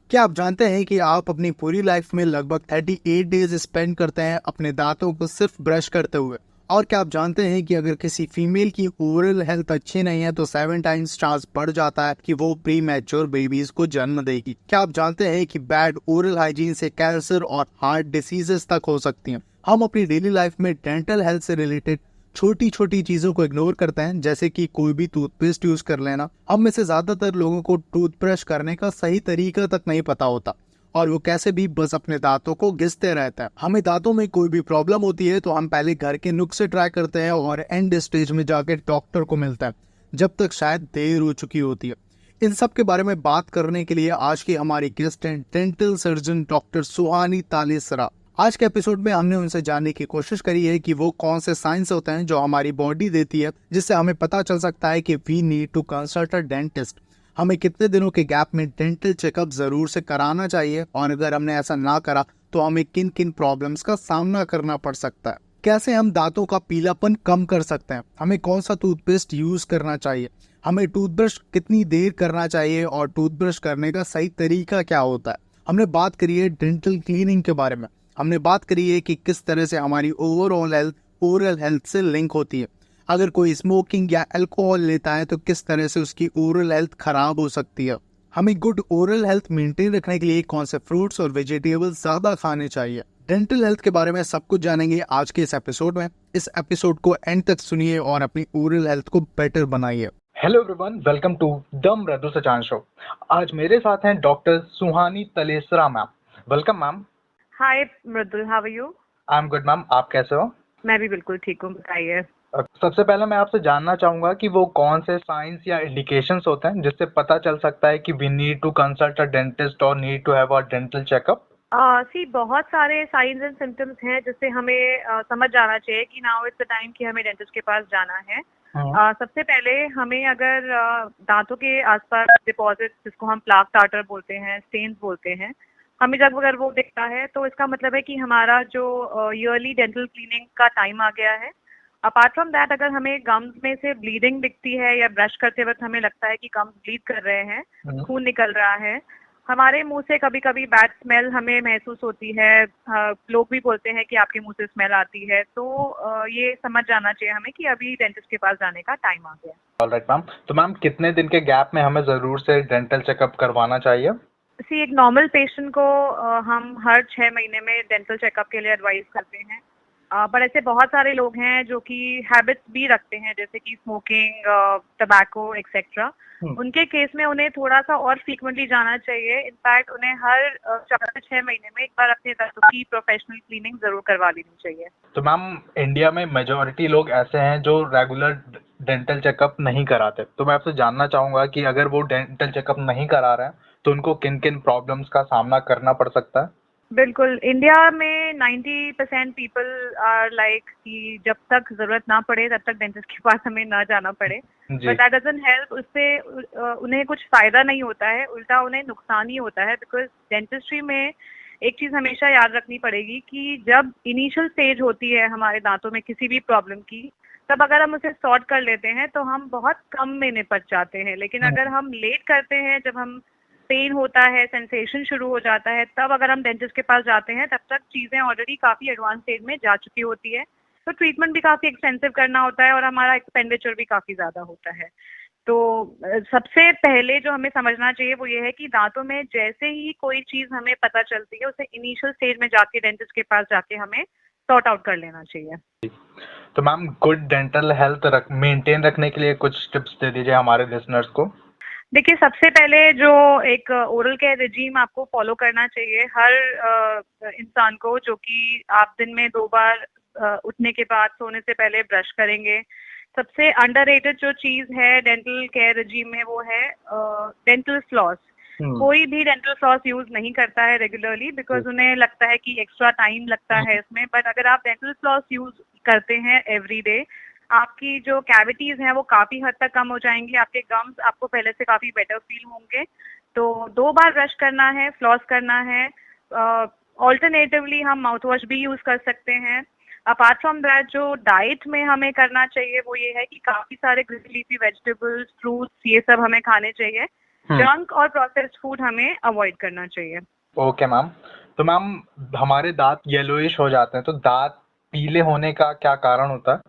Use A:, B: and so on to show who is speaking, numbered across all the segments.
A: क्या आप जानते हैं कि आप अपनी पूरी लाइफ में लगभग 38 डेज स्पेंड करते हैं अपने दांतों को सिर्फ ब्रश करते हुए। और क्या आप जानते हैं कि अगर किसी फीमेल की ओरल हेल्थ अच्छी नहीं है तो 7 टाइम्स चांस बढ़ जाता है कि वो प्री मैच्योर बेबीज को जन्म देगी। क्या आप जानते हैं कि बैड ओरल हाइजीन से कैंसर और हार्ट डिसीजेस तक हो सकती हैं। हम अपनी डेली लाइफ में डेंटल हेल्थ से रिलेटेड छोटी छोटी चीजों को इग्नोर करते हैं, जैसे कि कोई भी टूथपेस्ट यूज कर लेना। हम में से ज्यादातर लोगों को टूथब्रश करने का सही तरीका तक नहीं पता होता और वो कैसे भी बस अपने दांतों को घिसते रहते हैं। हमें दांतों में कोई भी प्रॉब्लम होती है तो हम पहले घर के नुस्खे ट्राई करते हैं और एंड स्टेज में जाके डॉक्टर को मिलता है, जब तक शायद देर हो चुकी होती है। इन सब के बारे में बात करने के लिए आज की हमारी गेस्ट हैं डेंटल सर्जन डॉक्टर सुहानी तालेसरा। आज के एपिसोड में हमने उनसे जानने की कोशिश करी है कि वो कौन से साइंस होते हैं जो हमारी बॉडी देती है, जिससे हमें पता चल सकता है कि we need to consult a dentist. हमें कितने दिनों के गैप में डेंटल चेकअप जरूर से कराना चाहिए और अगर हमने ऐसा ना करा तो हमें किन किन प्रॉब्लम्स का सामना करना पड़ सकता है। कैसे हम दांतों का पीलापन कम कर सकते हैं, हमें कौन सा टूथपेस्ट यूज करना चाहिए, हमें टूथब्रश कितनी देर करना चाहिए और टूथब्रश करने का सही तरीका क्या होता है। हमने बात करी है डेंटल क्लीनिंग के बारे में। हमने बात करी है कि किस तरह से हमारी ओवरऑल हेल्थ ओरल हेल्थ से लिंक होती है। अगर कोई स्मोकिंग या अल्कोहल लेता है तो किस तरह से उसकी ओरल हेल्थ खराब हो सकती है। हमें गुड ओरल हेल्थ मेंटेन रखने के लिए कौन से फ्रूट्स और वेजिटेबल्स ज्यादा खाने चाहिए। डेंटल हेल्थ के बारे में सब कुछ जानेंगे आज के इस एपिसोड में। इस एपिसोड को एंड तक सुनिए और अपनी ओरल हेल्थ को बेटर बनाइए।
B: Hello everyone, welcome to the Mridu Sachan show. आज मेरे साथ हैं doctor Suhani Talesara ma'am. Welcome ma'am.
C: Hi Mridul, how are you?
B: I am good ma'am, आप कैसे हो?
C: मैं भी बिल्कुल ठीक हूँ, बताइए।
B: सबसे पहले मैं आपसे जानना चाहूंगा कि वो कौन से साइंस या इंडिकेशंस होते हैं जिससे पता चल सकता है कि we need to consult a dentist और need to have a dental checkup.
C: बहुत सारे साइंस एंड सिम्टम्स हैं जिससे हमें समझ जाना चाहिए कि नाउ इट्स द टाइम कि हमें डेंटिस्ट के पास जाना है। सबसे पहले हमें अगर दांतों के आसपास डिपॉजिट, जिसको हम प्लाक टार्टर बोलते हैं, स्टेन्स बोलते हैं, हमें जब अगर वो दिखता है तो इसका मतलब है कि हमारा जो ईयरली डेंटल क्लीनिंग का टाइम आ गया है। अपार्ट फ्रॉम दैट, अगर हमें गम्स में से ब्लीडिंग दिखती है या ब्रश करते वक्त हमें लगता है कि गम्स ब्लीड कर रहे हैं, खून निकल रहा है, हमारे मुंह से कभी कभी बैड स्मेल हमें महसूस होती है, लोग भी बोलते हैं कि आपके मुंह से स्मेल आती है, तो ये समझ जाना चाहिए हमें कि अभी डेंटिस्ट के पास जाने का टाइम आ गया।
B: ऑलराइट मैम, तो मैम कितने दिन के गैप में हमें जरूर से डेंटल चेकअप करवाना चाहिए?
C: एक नॉर्मल पेशेंट को हम हर 6 महीने में डेंटल चेकअप के लिए एडवाइस करते हैं। पर ऐसे बहुत सारे लोग हैं जो कि हैबिट्स भी रखते हैं, जैसे कि स्मोकिंग, टबैको एक्सेट्रा। उनके केस में उन्हें थोड़ा सा और फ्रीक्वेंटली जाना चाहिए। इनफैक्ट उन्हें हर 4 से 6 महीने में एक बार अपने दांतों की प्रोफेशनल क्लीनिंग जरूर करवा लेनी चाहिए।
B: तो मैम, इंडिया में मेजोरिटी लोग ऐसे हैं जो रेगुलर डेंटल चेकअप नहीं कराते, तो मैं आपसे जानना चाहूंगा कि अगर वो डेंटल चेकअप नहीं करा रहे हैं तो उनको किन किन प्रॉब्लम्स का सामना करना पड़ सकता है?
C: बिल्कुल, इंडिया में 90% पीपल आर लाइक कि जब तक जरूरत ना पड़े तब तक डेंटिस्ट के पास हमें ना जाना पड़े।
B: जी।
C: But that doesn't help. उससे उन्हें कुछ फायदा नहीं होता है, उल्टा उन्हें नुकसान ही होता है। बिकॉज डेंटिस्ट्री में एक चीज हमेशा याद रखनी पड़ेगी कि जब इनिशियल स्टेज होती है हमारे दांतों में किसी भी प्रॉब्लम की, तब अगर हम उसे सॉर्ट कर लेते हैं तो हम बहुत कम में निपट जाते हैं। लेकिन अगर हम लेट करते हैं, जब हम पेन होता है, सेंसेशन शुरू हो जाता है, तब अगर हम डेंटिस्ट के पास जाते हैं तब तक चीज़ें ऑलरेडी काफ़ी एडवांस स्टेज में जा चुकी होती है। तो ट्रीटमेंट भी काफ़ी एक्सपेंसिव करना होता है और हमारा एक्सपेंडिचर भी काफ़ी ज़्यादा होता है। तो सबसे पहले जो हमें समझना चाहिए वो ये है कि दांतों में जैसे ही कोई चीज़ हमें पता चलती है, उसे इनिशियल स्टेज में जाके डेंटिस्ट के पास जाके हमें सॉर्ट आउट कर लेना चाहिए।
B: तो ma'am, good dental health maintain रखने के लिए कुछ टिप्स दे दीजिए हमारे लिसनर्स को।
C: देखिए, सबसे पहले जो एक ओरल केयर रिजीम आपको फॉलो करना चाहिए हर इंसान को, जो कि आप दिन में 2 बार उठने के बाद सोने से पहले ब्रश करेंगे। सबसे अंडररेटेड जो चीज़ है डेंटल केयर रिजीम में वो है डेंटल फ्लॉस। कोई भी डेंटल फ्लॉस यूज नहीं करता है रेगुलरली, बिकॉज उन्हें लगता है कि एक्स्ट्रा टाइम लगता है इसमें। बट अगर आप डेंटल फ्लॉस यूज करते हैं एवरी डे, आपकी जो कैविटीज हैं वो काफी हद तक कम हो जाएंगी, आपके गम्स आपको पहले से काफी बेटर फील होंगे। तो 2 बार ब्रश करना है, फ्लॉस करना है। ऑल्टरनेटिवली हम माउथ वॉश भी यूज कर सकते हैं। अपार्ट फ्रॉम दैट, जो डाइट में हमें करना चाहिए वो ये है कि काफी सारे ग्रीन लीफी वेजिटेबल्स, फ्रूट्स, ये सब हमें खाने चाहिए। जंक और प्रोसेस्ड फूड हमें अवॉइड करना चाहिए।
B: Okay ma'am. तो मैम हमारे दांत येलोइश हो जाते हैं, तो दांत पीले होने का क्या कारण होता है?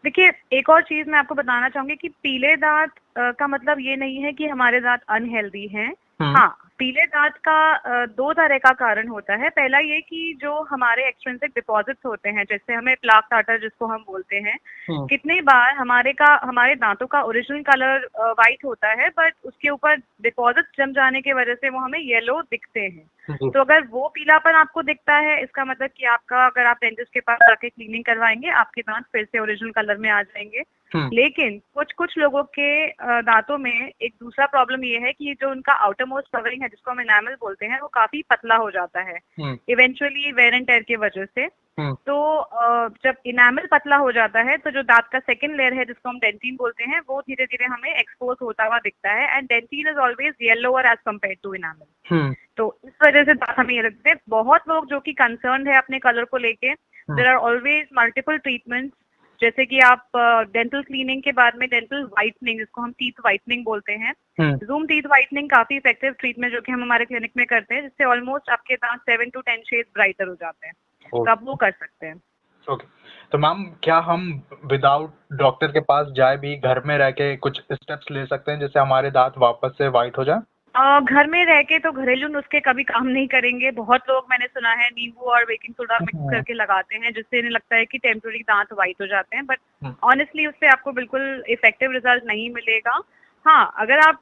C: देखिए, एक और चीज मैं आपको बताना चाहूंगी कि पीले दांत का मतलब ये नहीं है कि हमारे दांत अनहेल्दी हैं। हाँ, पीले दांत का दो तरह का कारण होता है। पहला ये कि जो हमारे एक्सट्रिंसिक डिपॉजिट्स होते हैं, जैसे हमें प्लाक टार्टर जिसको हम बोलते हैं, कितनी बार हमारे दांतों का ओरिजिनल कलर वाइट होता है, बट उसके ऊपर डिपॉजिट्स जम जाने की वजह से वो हमें येलो दिखते हैं। तो अगर वो पीलापन आपको दिखता है, इसका मतलब कि अगर आप डेंटिस्ट के पास जाके क्लीनिंग करवाएंगे, आपके दांत फिर से ओरिजिनल कलर में आ जाएंगे। लेकिन कुछ लोगों के दांतों में एक दूसरा प्रॉब्लम ये है कि जो उनका आउटर मोस्ट कवरिंग है, जिसको हम एनामल बोलते हैं, वो काफी पतला हो जाता है इवेंचुअली वेयर एंड टेयर की वजह से। तो जब इनामल पतला हो जाता है तो जो दांत का सेकंड लेयर है, जिसको हम डेंटिन बोलते हैं, वो धीरे धीरे हमें एक्सपोज होता हुआ दिखता है। And dentin is always yellower as compare to enamel. तो इस वजह से दांत हमें ये लगते हैं। बहुत लोग जो कि कंसर्न है अपने कलर को लेके, there are always multiple treatments, जैसे कि आप डेंटल क्लीनिंग के बाद में डेंटल व्हाइटनिंग, जिसको हम टीथ व्हाइटनिंग बोलते हैं, जूम टीथ व्हाइटनिंग काफी इफेक्टिव ट्रीटमेंट जो कि हम हमारे क्लिनिक में करते हैं, जिससे ऑलमोस्ट आपके दांत 7 to 10 शेड्स ब्राइटर हो जाते हैं। तो आप वो कर सकते हैं।
B: ओके। तो मैम क्या हम विदाउट डॉक्टर के पास जाए भी घर में रह के कुछ स्टेप्स ले सकते हैं जिससे हमारे दांत वापस से व्हाइट हो जाए?
C: घर में रह के तो घरेलू नुस्खे कभी काम नहीं करेंगे। बहुत लोग, मैंने सुना है, नींबू और बेकिंग सोडा मिक्स करके लगाते हैं, जिससे इन्हें लगता है कि टेम्पररी दांत व्हाइट हो जाते हैं, बट ऑनेस्टली उससे आपको बिल्कुल इफेक्टिव रिजल्ट नहीं मिलेगा। हाँ, अगर आप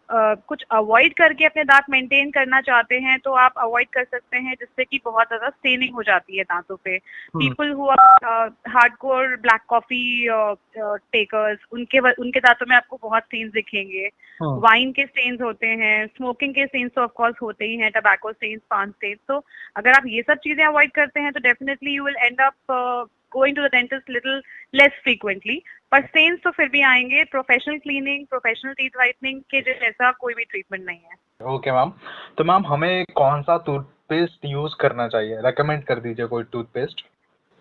C: कुछ अवॉइड करके अपने दांत मेंटेन करना चाहते हैं तो आप अवॉइड कर सकते हैं, जिससे कि बहुत ज्यादा स्टेनिंग हो जाती है दांतों पे। People who are hardcore black coffee takers, उनके दांतों में आपको बहुत स्टेन्स दिखेंगे। वाइन के स्टेन्स होते हैं, स्मोकिंग के स्टेन्स तो ऑफ कोर्स होते ही हैं, टबैको स्टेन्स, पान स्टेन्स। तो अगर आप ये सब चीजें अवॉइड करते हैं तो definitely you will end up going to the dentist little less frequently, पर स्टेन्स तो फिर भी आएंगे। Professional cleaning, professional teeth whitening के जैसा कोई भी ट्रीटमेंट नहीं है।
B: Okay ma'am. तो मैम हमें कौन सा टूथपेस्ट यूज करना चाहिए? रेकमेंड कर दीजिए कोई टूथपेस्ट।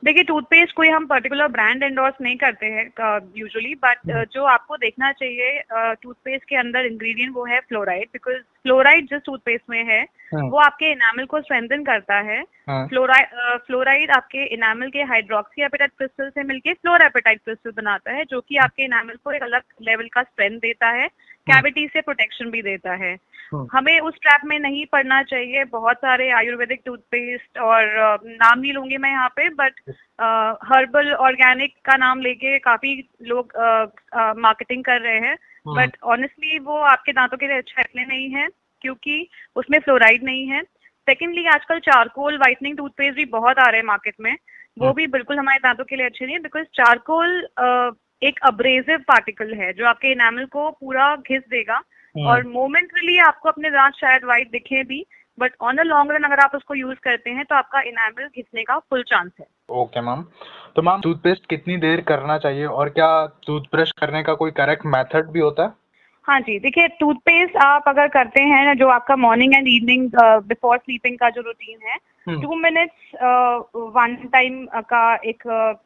C: देखिए, टूथपेस्ट कोई हम पर्टिकुलर ब्रांड एंडोर्स नहीं करते हैं यूजुअली, बट जो आपको देखना चाहिए टूथपेस्ट के अंदर इंग्रेडिएंट, वो है फ्लोराइड, बिकॉज फ्लोराइड जिस टूथपेस्ट में है वो आपके इनामल को स्ट्रेंथन करता है। फ्लोराइड आपके इनामल के हाइड्रोक्सी एपेटाइट क्रिस्टल से मिलके फ्लोरापेटाइट क्रिस्टल बनाता है, जो कि आपके इनामल को एक अलग लेवल का स्ट्रेंथ देता है, कैविटी से प्रोटेक्शन भी देता है। हमें उस ट्रैप में नहीं पड़ना चाहिए। बहुत सारे आयुर्वेदिक टूथपेस्ट, और नाम नहीं लूंगी मैं यहाँ पे, बट हर्बल ऑर्गेनिक का नाम लेके काफी लोग मार्केटिंग कर रहे हैं, बट ऑनेस्टली वो आपके दांतों के लिए अच्छा इसलिए नहीं है क्योंकि उसमें फ्लोराइड नहीं है। सेकेंडली, आजकल चारकोल व्हाइटनिंग टूथपेस्ट भी बहुत आ रहे हैं मार्केट में, वो भी बिल्कुल हमारे दांतों के लिए अच्छे नहीं है, बिकॉज चारकोल एक अब्रेसिव पार्टिकल है जो आपके इनामल को पूरा घिस देगा, और मोमेंटली आपको अपने दांत शायद व्हाइट दिखे भी, but on the long run अगर आप उसको यूज करते हैं तो आपका इनामल घिसने का फुल चांस है।
B: Okay ma'am. तो मैम टूथपेस्ट कितनी देर करना चाहिए, और क्या टूथब्रश करने का कोई करेक्ट मेथड भी होता है?
C: हाँ जी, देखिए, टूथपेस्ट आप अगर करते हैं, जो आपका morning and evening before sleeping का जो रूटीन है, 2 मिनट्स वन टाइम का एक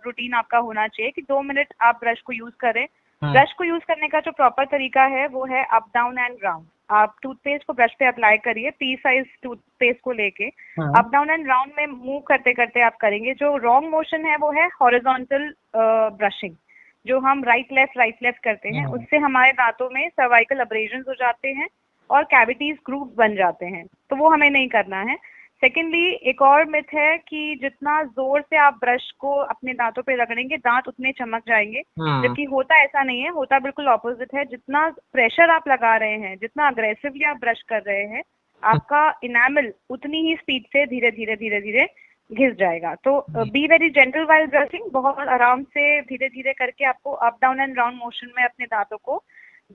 C: रूटीन आपका होना चाहिए कि 2 मिनट आप ब्रश को यूज करें। ब्रश को यूज करने का जो प्रॉपर तरीका है वो है अप डाउन एंड राउंड। आप टूथपेस्ट को ब्रश पे अप्लाई करिए, पी साइज टूथपेस्ट को लेके अप डाउन एंड राउंड में मूव करते करते आप करेंगे। जो रॉन्ग मोशन है वो है हॉरिजॉन्टल ब्रशिंग, जो हम राइट लेफ्ट करते हैं, उससे हमारे दांतों में सर्वाइकल अब्रेजन्स हो जाते हैं और कैविटीज ग्रूव्स बन जाते हैं, तो वो हमें नहीं करना है। सेकेंडली, एक और मिथ है कि जितना जोर से आप ब्रश को अपने दांतों पे रगड़ेंगे दांत उतने चमक जाएंगे, जबकि होता ऐसा नहीं है, होता बिल्कुल ऑपोजिट है। जितना प्रेशर आप लगा रहे हैं, जितना अग्रेसिवली आप ब्रश कर रहे हैं, आपका इनामल उतनी ही स्पीड से धीरे धीरे घिस जाएगा। तो be very gentle while brushing, बहुत आराम से धीरे धीरे करके आपको up down and round motion में अपने दांतों को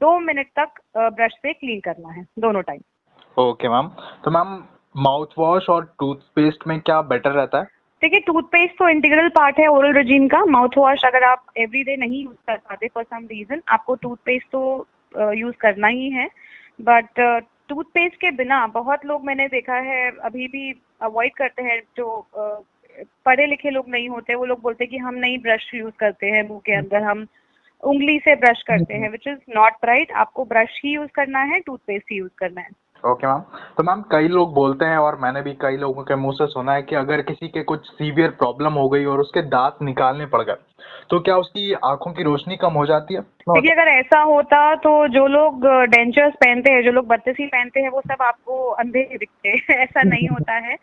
C: 2 मिनट तक ब्रश से क्लीन करना है, दोनों टाइम।
B: Okay ma'am. तो मैम माउथ वॉश और टूथपेस्ट में क्या बेटर रहता है?
C: देखिए, टूथपेस्ट तो इंटीग्रल पार्ट है ओरल रेजिम का। माउथ वॉश अगर आप एवरीडे नहीं यूज कर पाते फॉर सम रीजन, आपको टूथपेस्ट तो यूज करना ही है, बट टूथपेस्ट के बिना बहुत लोग, मैंने देखा है, अभी भी अवॉइड करते हैं। जो पढ़े लिखे लोग नहीं होते, वो लोग बोलते हैं कि हम नहीं ब्रश यूज करते हैं मुंह के अंदर, हम उंगली से ब्रश करते हैं, विच इज नॉट राइट। आपको ब्रश ही यूज करना है, टूथपेस्ट ही यूज करना है।
B: Okay ma'am. तो मैम कई लोग बोलते हैं और मैंने भी कई लोगों के मुंह से सुना है कि अगर किसी के कुछ सीवियर प्रॉब्लम हो गई और उसके दांत निकालने पड़ गए तो क्या उसकी आंखों की रोशनी कम हो जाती है?
C: देखिए, अगर ऐसा होता तो जो लोग डेंचर्स पहनते हैं, जो लोग बत्तीसी पहनते हैं, वो सब आपको अंधे ही दिखते हैं। ऐसा नहीं होता है,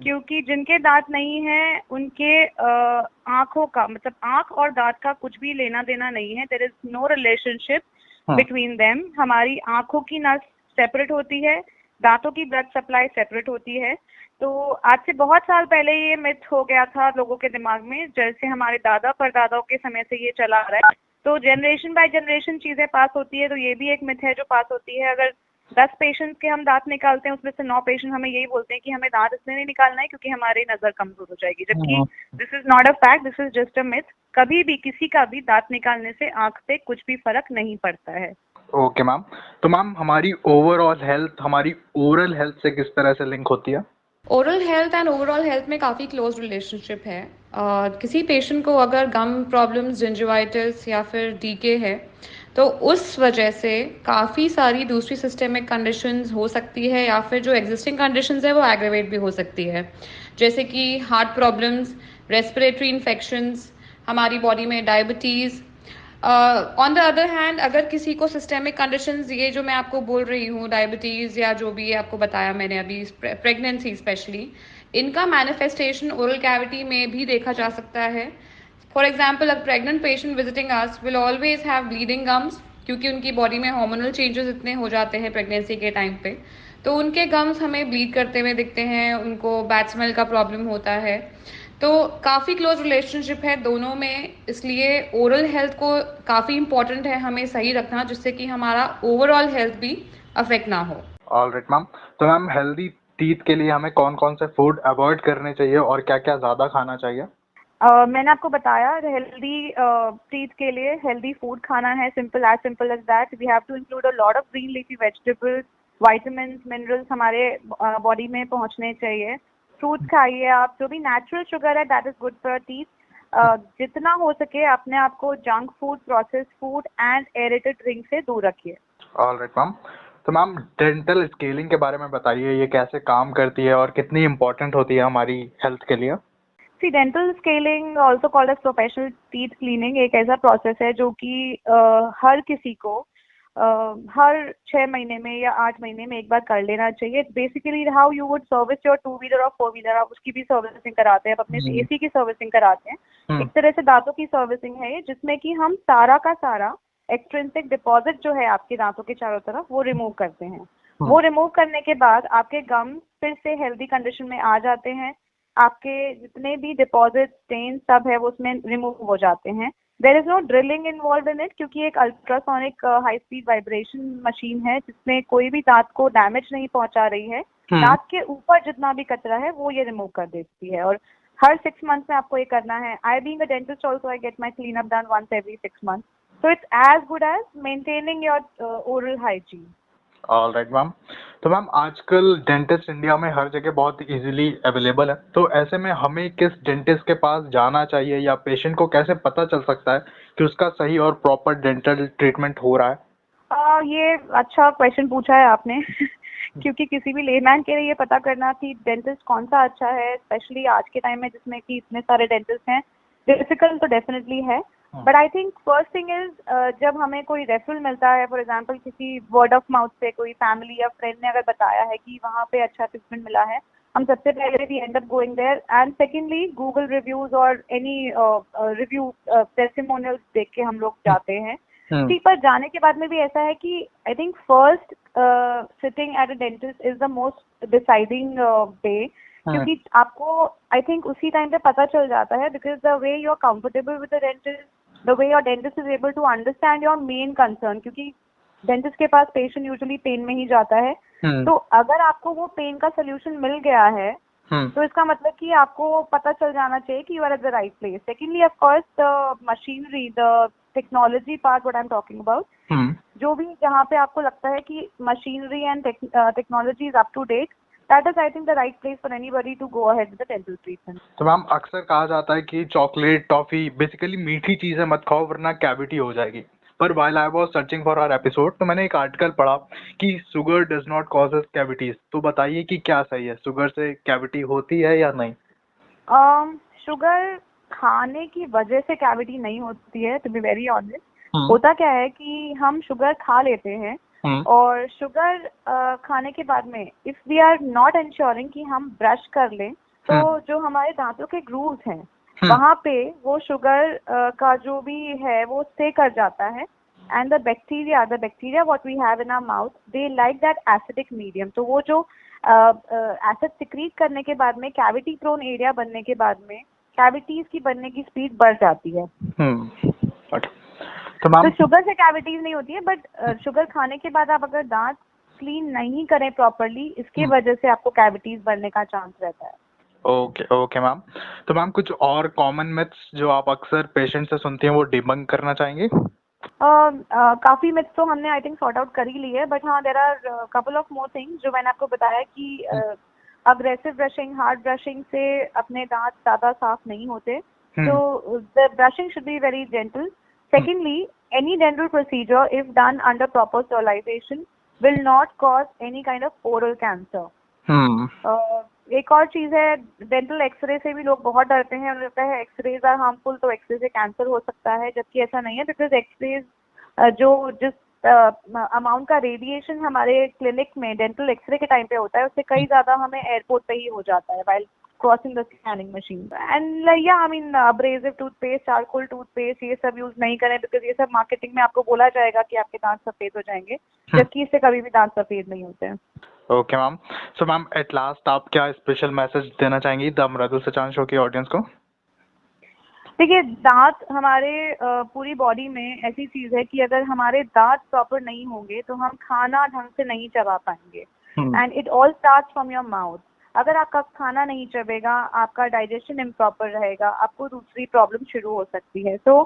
C: क्योंकि जिनके दांत नहीं है उनके आंखों का मतलब आंख और दांत का कुछ भी लेना देना नहीं है। There is no relationship between them. हमारी आंखों की नस सेपरेट होती है, दांतों की ब्लड सप्लाई सेपरेट होती है। तो आज से बहुत साल पहले ये मिथ हो गया था लोगों के दिमाग में, जैसे हमारे दादा परदादाओं के समय से ये चला आ रहा है। तो जनरेशन बाय जनरेशन चीजें पास होती है, तो ये भी एक मिथ है जो पास होती है। अगर 10 पेशेंट्स के हम दांत निकालते हैं, उसमें से 9 पेशेंट हमें यही बोलते हैं कि हमें दांत इसलिए नहीं निकालना है क्योंकि हमारी नजर कमजोर हो जाएगी, जबकि this is not a fact, this is just a myth. कभी भी किसी का भी दांत निकालने से आंख पे कुछ भी फर्क नहीं पड़ता है।
B: Okay ma'am. तो मैम हमारी ओवरऑल हेल्थ हमारी ओरल हेल्थ से किस तरह से लिंक होती है?
D: Oral health and overall health में काफ़ी क्लोज रिलेशनशिप है। किसी पेशेंट को अगर गम प्रॉब्लम्स, जिंजिवाइटिस या फिर डीके है तो उस वजह से काफ़ी सारी दूसरी सिस्टेमिक कंडीशंस हो सकती है, या फिर जो एग्जिस्टिंग कंडीशंस है वो एग्रेवेट भी हो सकती है, जैसे कि हार्ट प्रॉब्लम्स, रेस्पिरेटरी इन्फेक्शंस, हमारी बॉडी में diabetes. On the other hand, अगर किसी को सिस्टेमिक कंडीशंस, ये जो मैं आपको बोल रही हूँ, डायबिटीज़ या जो भी आपको बताया मैंने अभी, प्रेगनेंसी स्पेशली, इनका मैनिफेस्टेशन ओरल कैविटी में भी देखा जा सकता है। For example, a pregnant patient visiting us will always have bleeding gums, क्योंकि उनकी बॉडी में हार्मोनल चेंजेस इतने हो जाते हैं प्रेगनेंसी के टाइम पे, तो उनके गम्स हमें ब्लीड करते हुए दिखते हैं, उनको बैड स्मेल का प्रॉब्लम होता है। तो काफ़ी क्लोज रिलेशनशिप है दोनों में, इसलिए ओरल हेल्थ को काफ़ी इम्पोर्टेंट है हमें सही रखना, जिससे कि हमारा ओवरऑल हेल्थ भी अफेक्ट ना हो।
B: Alright ma'am. तो मैम हेल्दी टीथ के लिए हमें कौन कौन से फूड अवॉइड करने चाहिए और क्या क्या ज्यादा खाना चाहिए?
C: मैंने आपको बताया, हेल्दी टीथ के लिए हेल्दी फूड खाना है, simple as that. We have to include a lot of green leafy vegetables, vitamins, minerals हमारे बॉडी में पहुंचने चाहिए। फ्रूट्स खाइए आप, जो भी नेचुरल शुगर है that is good for teeth. जितना हो सके अपने आप को junk food, processed food and aerated drink से दूर रखिए।
B: Alright ma'am. तो मैम डेंटल स्केलिंग के बारे में बताइए, ये कैसे काम करती है और कितनी इम्पोर्टेंट होती है हमारी हेल्थ के लिए?
C: See, dental scaling also called as professional teeth cleaning एक ऐसा प्रोसेस है जो कि हर किसी को हर 6 महीने में या 8 महीने में एक बार कर लेना चाहिए। Basically how you would service your 2 wheeler और 4 व्हीलर, आप उसकी भी सर्विसिंग कराते हैं, आप अपने एसी की सर्विसिंग कराते हैं। एक तरह से दांतों की सर्विसिंग है ये, जिसमें कि हम सारा का सारा एक्सट्रिंसिक डिपॉजिट जो है आपके दांतों के चारों तरफ वो रिमूव करते हैं। वो रिमूव करने के बाद आपके गम फिर से हेल्दी कंडीशन में आ जाते हैं। आपके जितने भी डिपॉजिट, स्टेन सब है वो उसमें रिमूव हो जाते हैं। There is no drilling involve in it, क्योंकि एक ultrasonic high speed vibration machine है जिसमें कोई भी दांत को डैमेज नहीं पहुंचा रही है। दांत के ऊपर जितना भी कचरा है वो ये रिमूव कर देती है, और हर 6 मंथ्स में आपको ये करना है। I being a dentist also I get my clean up done once every 6 months, so it's as good as maintaining your oral hygiene.
B: Alright ma'am. तो मैम आजकल डेंटिस्ट इंडिया में हर जगह बहुत इजीली अवेलेबल है, तो ऐसे में हमें किस डेंटिस्ट के पास जाना चाहिए या पेशेंट को कैसे पता चल सकता है कि उसका सही और प्रॉपर डेंटल ट्रीटमेंट हो रहा है?
C: ये अच्छा क्वेश्चन पूछा है आपने क्योंकि किसी भी लेमैन के लिए ये पता करना कि डेंटिस्ट कौन सा अच्छा है, स्पेशली आज के टाइम में जिसमें कि इतने सारे डेंटिस्ट हैं, डिफिकल्ट तो डेफिनेटली है। But I think first thing is, जब हमें कोई रेफरल मिलता है, फॉर एग्जांपल किसी वर्ड ऑफ माउथ से, कोई फैमिली या फ्रेंड ने अगर बताया है कि वहाँ पे अच्छा ट्रीटमेंट मिला है, हम सबसे पहले we end up going there. And secondly Google reviews और एनी रिव्यू टेस्टिमोनियल्स देख के हम लोग जाते हैं। ठीक, पर जाने के बाद में भी ऐसा है कि I think first sitting at a dentist is the most deciding day, क्योंकि आपको आई थिंक उसी टाइम पे पता चल जाता है, because the way you are comfortable with the dentist, the way your dentist is able to understand your main concern, क्योंकि dentist के पास पेशेंट यूजुअली पेन में ही जाता है। तो अगर आपको वो पेन का सोल्यूशन मिल गया है तो इसका मतलब कि आपको पता चल जाना चाहिए कि you are at the right place. Secondly of course the machinery, the technology part what I am talking about, जो भी जहाँ पे आपको लगता है कि machinery and technology is up to date, that is I think the right place for anybody to go ahead with the dental treatment.
B: तो ma'am अक्सर कहा जाता है कि चॉकलेट, टॉफी, बेसिकली मीठी चीजें मत खाओ वरना कैविटी हो जाएगी, पर while I was searching for our episode तो मैंने एक आर्टिकल पढ़ा कि sugar does not causes cavities। तो बताइए कि क्या सही है, शुगर से कैविटी होती है या नहीं?
C: शुगर खाने की वजह से कैविटी नहीं होती है, टू बी वेरी ऑनेस्ट।
B: हम्म
C: होता क्या है कि हम शुगर खा लेते हैं
B: हम्म
C: और शुगर खाने के बाद में if we are not ensuring कि हम ब्रश कर लें तो जो हमारे दांतों के ग्रूव्स हैं वहाँ पे वो शुगर का जो भी है वो स्टे कर जाता है and the bacteria what we have in our mouth they like that acidic medium. तो वो जो एसिड सिक्रीट करने के बाद में कैविटी प्रोन एरिया बनने के बाद में कैविटीज की बनने की स्पीड बढ़ जाती है।
B: okay। तो
C: तो
B: मैम
C: शुगर से कैविटीज नहीं होती है, बट शुगर खाने के बाद आप अगर दांत क्लीन नहीं करें प्रॉपरली इसकी वजह से आपको कैविटीज बनने का चांस रहता है।
B: Okay ma'am. तो मैम कुछ और कॉमन मिथ्स जो आप अक्सर पेशेंट से सुनती हैं वो डिबंक करना चाहेंगे?
C: काफी मिथ्स तो हमने आई थिंक सॉर्ट आउट कर ही ली है, बट हाँ there are couple of more things जो मैंने आपको बताया कि अग्रेसिव ब्रशिंग, हार्ड ब्रशिंग से अपने दांत ज्यादा साफ नहीं होते। तो the brushing should be very gentle. Secondly, any dental procedure, if done under proper sterilization, will not cause any kind of oral cancer. एक और चीज है, डेंटल एक्सरे से भी लोग बहुत डरते हैं, उन्हें लगता है एक्सरेज आर हार्मफुल तो एक्सरे से कैंसर हो सकता है, जबकि ऐसा नहीं है। बिकॉज एक्सरेज जो जिस अमाउंट का रेडिएशन हमारे क्लिनिक में डेंटल एक्सरे के टाइम पे होता है उससे कई ज्यादा हमें एयरपोर्ट पे ही हो जाता है while crossing the scanning machine. And yeah, I mean abrasive toothpaste, charcoal toothpaste ये सब यूज नहीं करें बिकॉज ये सब मार्केटिंग में आपको बोला जाएगा कि आपके दांत सफेद हो जाएंगे, जबकि इससे कभी भी दांत सफेद नहीं होते हैं।
B: Okay ma'am. So ma'am at last आप क्या स्पेशल मैसेज देना चाहेंगी द मृदुल सचान शो की ऑडियंस को?
C: देखिए, दांत हमारे पूरी बॉडी में ऐसी चीज है कि अगर हमारे दांत प्रॉपर नहीं होंगे तो हम खाना ढंग से नहीं चबा पाएंगे and it all starts from your mouth. अगर आपका खाना नहीं चबेगा, आपका डाइजेशन इम्प्रॉपर रहेगा, आपको दूसरी प्रॉब्लम शुरू हो सकती है। तो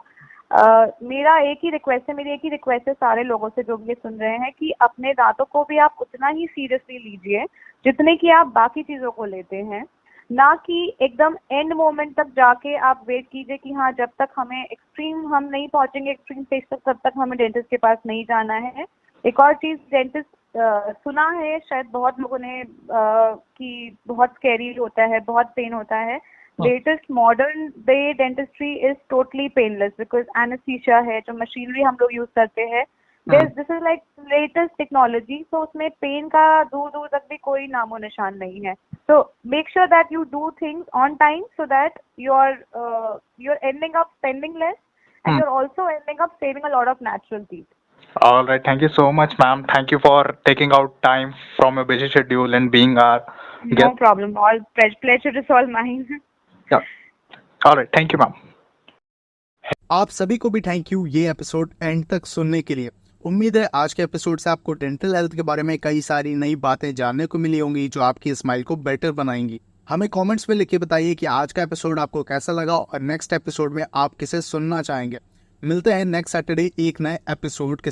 C: मेरी एक ही रिक्वेस्ट है सारे लोगों से जो भी ये सुन रहे हैं कि अपने दांतों को भी आप उतना ही सीरियसली लीजिए जितने कि आप बाकी चीजों को लेते हैं, ना कि एकदम एंड मोमेंट तक जाके आप वेट कीजिए कि हाँ जब तक हम नहीं पहुंचेंगे एक्सट्रीम स्टेज तक तब तक हमें डेंटिस्ट के पास नहीं जाना है। एक और चीज, डेंटिस्ट सुना है शायद बहुत लोगों ने कि बहुत स्कैरी होता है, बहुत पेन होता है। Latest modern day dentistry is totally painless because anaesthesia है, जो मशीनरी हम लोग यूज करते हैं this is like latest technology. तो उसमें पेन का दूर दूर तक भी कोई नामो निशान नहीं है। So make sure that you do things on time so that you're ending up spending less and you're also ending up saving a lot of natural teeth.
B: All right, thank you so much ma'am. Thank you for taking out time from your busy schedule and being our guest.
C: No problem. All pleasure is all mine.
B: Yeah. All right, thank you ma'am.
A: आप सभी को भी thank you ये episode and तक सुनने के लिए। उम्मीद है आज के एपिसोड से आपको डेंटल हेल्थ के बारे में कई सारी नई बातें जानने को मिली होंगी जो आपकी स्माइल को बेटर बनाएंगी। हमें कमेंट्स में लिख के बताइए कि आज का एपिसोड आपको कैसा लगा और नेक्स्ट एपिसोड में आप किसे सुनना चाहेंगे। मिलते हैं नेक्स्ट सैटरडे एक नए एपिसोड के